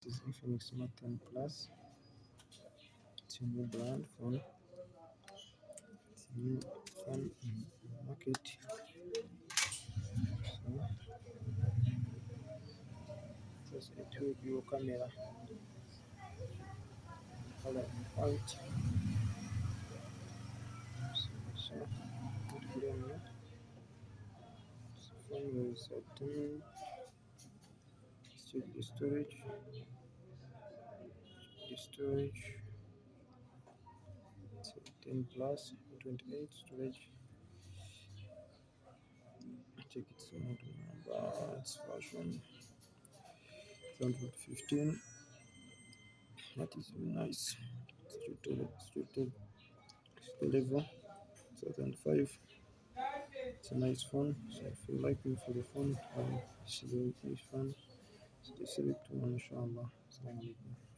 This is Infinix Smart 10 Plus. It's a new brand phone. It's a new phone in the market. So just a two dual camera, color and white. So good camera. This phone is 10. Still the storage. It's a 10 plus 28 storage. Check its model number. It's version 215. That is very nice. Still level 2005. It's a nice phone. So if you like me for the phone, this is a nice phone. So they select one, inshallah. Assalamu alaikum.